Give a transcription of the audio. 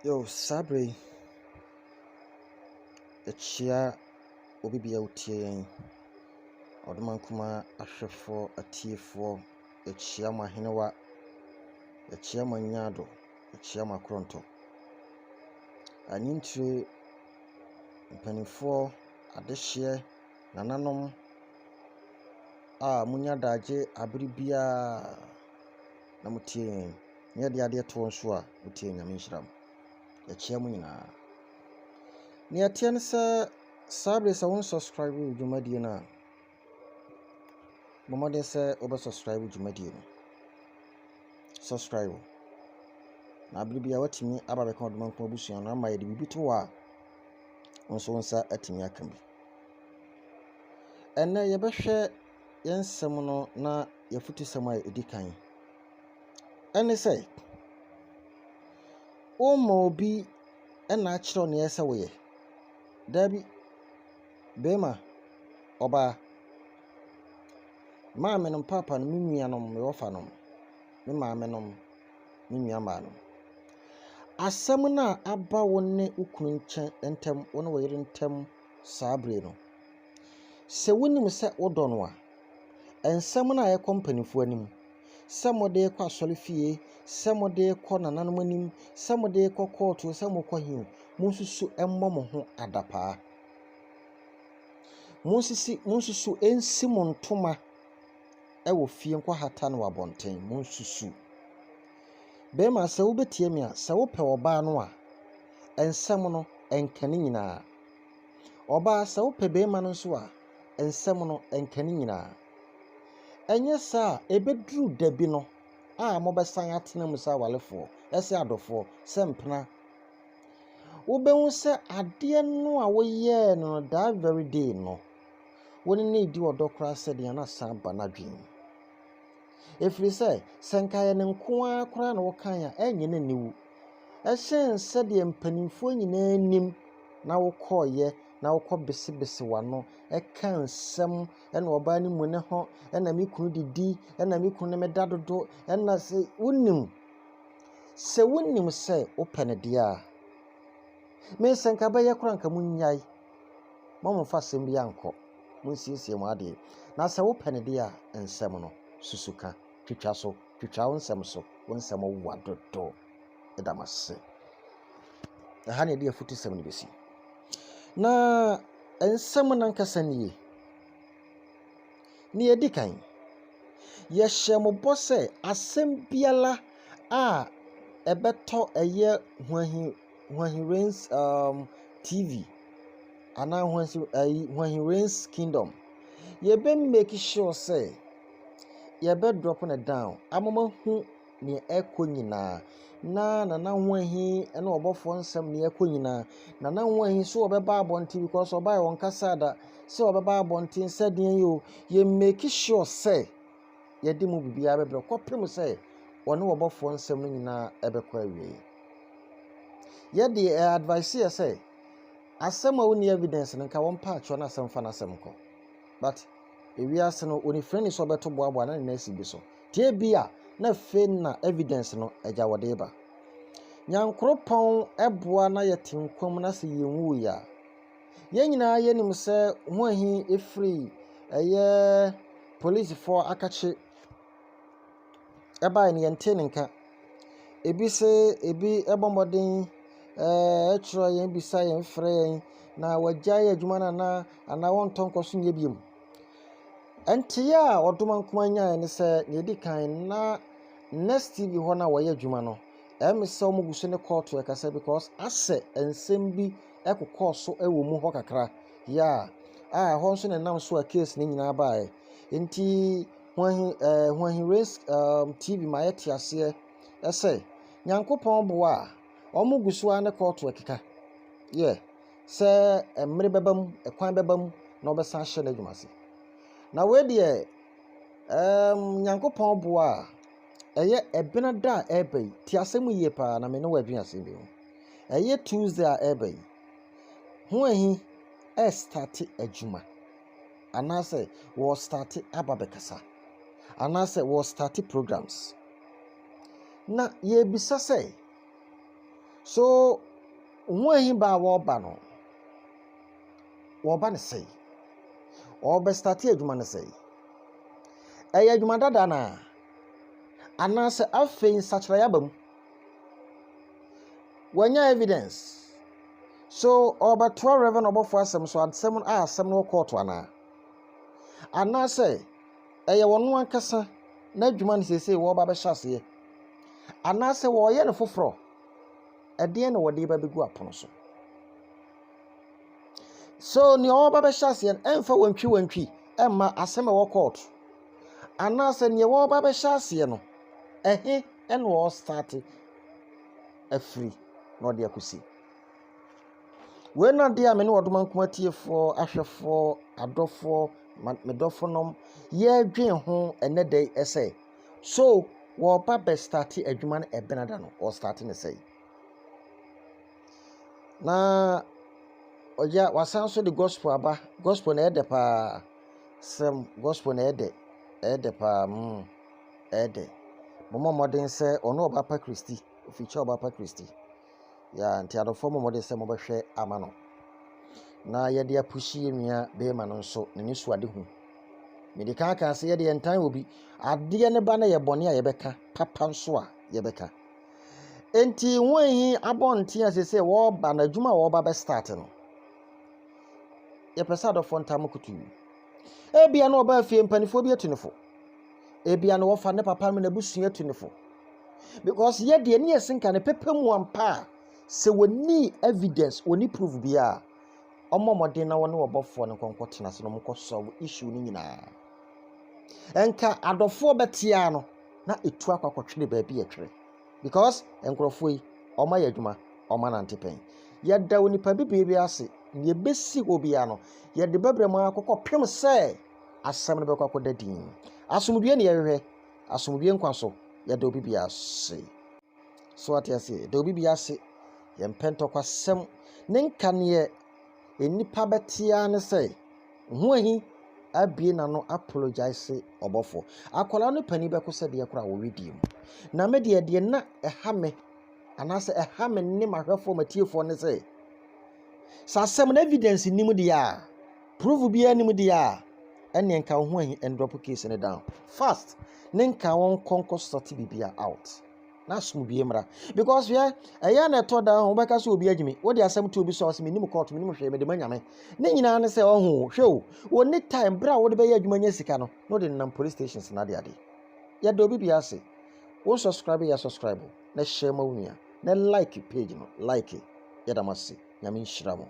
Yo, Sabre, a chia obi be out here. Odman kuma ahwefo atiefo a chia ma henewa, a chia ma nyado, a chia ma kronto. Anyintre mpanimfo adehye nananom a munya daje abribia na mutie nya de ade to nso a mutie nyame nhyiram. A chia mu nyina. Ni atien sa Sabre sa won subscribe dwumadie na Momode say oba subscribe dwumadie no. Subscribe. Na abribia watimi aba beka odman ko abusuan na ma yede bibi to wa onso nsa atimi aka bi. Enne ye behwe yensem no na yafutu sem a edikan. Enne say o mo bi na akiro ne yesa wo ye. Dabi bema oba maame no papa no menuanom me wofanom me maame nom me nuamanom asem na aba wonne ukunu nchen entem wonne woyere ntem Sabre no se wonim se wodo no a ensem na ye kompanifo anim se mode kwa asole fie se mode kwa nananom anim se mode kwa koto se mokwa hiu munsusu emmo mo ho adapa munsusu ensi montoma ewo fie nkwa hata no abonten munsusu bema se wo betie me a se wo pe oba no a ensem no enkane nyina oba se wo pe bema no so a ensem no enkane nyina enye sa ebeduru dabi no a mo besan atena mu sa walefo ese adofo se mpena wo behu se ade no a wo ye no that very day no woni ne di odokra se de na san ba na dwen efiri se senkaye ne nko akora na wo kan a enye ne niwu ehyen se de mpanimfo nyina nim na wo koye na wo kɔ bese wano kan sem na oba ni mu ne ho na me kunu didi na me kunu me dadodo na se wonim se wo pene dia me senka ba ye kora nka munyai mo fa sem bia nkɔ munsiesie mu ade na se wo pene dia ensem no susuka twitwa so twitwa wonsem so wonsem wo adodo edamase ha ne de afutu sem ne besi na ensem nan kasanie ni edikan ye hyemo bose asem biala a ebeto eye Hoahi Rains TV ana Hoahi Rains Kingdom ye be make sure say ye be drop na down amama hu ni ekɔ nyina na Hoahi na obofour nsem ni ekɔ nyina na Hoahi so obeba abonti because oba won kasa da so obeba abonti nsɛden yo ye make sure say ye di mu bibia bebre kopem say one obofour nsem no nyina ebekɔ awie ye di advice ye say asem a woni evidence nka won pa atwo na asem fa na asem kɔ but ewiase no oni friend so beto boabo na na asi bi so tie bia na fe na evidence no eja wode ba nyankropon eboa na yetinkwam na se yenwu ya ye nyina ye nim se Hoahi efree eye police for akache eba ni yente nka ebi se ebi ebomodin etro ye bisa ye free na wagya ye adwuma na ana won tonkoso nye biem entia odoman kuma nya ne se ne di kan na next TV ho na woyɛ adwuma no emse omuguso ne court e kasa because ase ensem bi ekokoso ewo mu ho kakra ya ho nso ne nam so a case ne nyina baae enti Hoahi Race TV ma yɛte ase ese nyankopɔn boa omuguso a ne court e keka ye se emre bebam ekwan bebam na obesan hye na adwuma se na we de nyankopɔn boa eye ebenada ebay ti asem yie pa na me ne wadwen asem bi eye Tuesday a ebay Hoahi start adwuma anase wo start ababekasa anase wo start programs na ye bisa say So Hoahi ba woba no woba ne sei obe start adwuma ne sei eye adwuma dada na anase afei nsachira yabam wanya evidence so oba 12 reverend obofour asem so asem asem no court ana anase eye wono ankasa na adwuma ne sesei woba be hyase anase wo ye ne foforo ede ne wode ba begu apono so ni woba be hyase emfa wantwi emma asem wo court anase ni woba be hyase no ehe en wo start afiri no de akosi we na de amene wodoma nkomatiefo ahwefo adofo medofonom ye dwen ho enedai ese so wo ba be start adwuma na ebenada no or start ne sei na oja wasan so the gospel aba gospel na ede pa sem gospel na ede pa ede momo modern se ono oba pa Kristi oficha oba pa Kristi ya nti adofo modern se mo behwe amano na yede apushi enua be ma no nso ne nisu ade hu medika ka se yede entan obi ade ne ba na ye bone a yebeka papa nso a yebeka enti Hoahi abonte asese wo ba na adwuma wo ba be start no ye pesa adofo ntam kutu ebia na oba afie mpanifo bi atunifo ebia na wo fa ne papa me na busu atunifo because yede ne yesinka ne pepemu ampa se woni evidence woni proof bia omomode na woni obofour ne konkotena se no mko solve issue ni nyina enka adofo betia no na etu akwakotwere ba bi etwere because enkrofo yi oma yadwuma oma nantepen yeda woni pa bi ase ye besi obia no yede bebrem akokọ pem se asem ne bekwakoda din asomdue ne yehwe asomdue nkwaso yeda obi bi ase so atiase de obi bi ase ye mpentọkwasem ne nkane enipa betia ne se Hoahi abie na no apologize obofour akola no pani bekose de yakora wo redeem na me de na ehame anase ehame ne mahwefo matiefo ne se sasem na evidence nim de ya proof bia nim de ya ene nka Hoahi drop case ne down fast ne nka won konko sort bibia out na sum bie mra because eya na to da ho beka so obi agimi wo de asem to obi so asem nim court nim hwe me de manyame ne nyina ne se ohu hwe wo ni time bra wo de be ya adwuma nya sika no no de nam police stations na de ade ya do obi bia se wo subscribe ya subscribe na share ma wunia na like page no like ya da mase nyame nhyira mo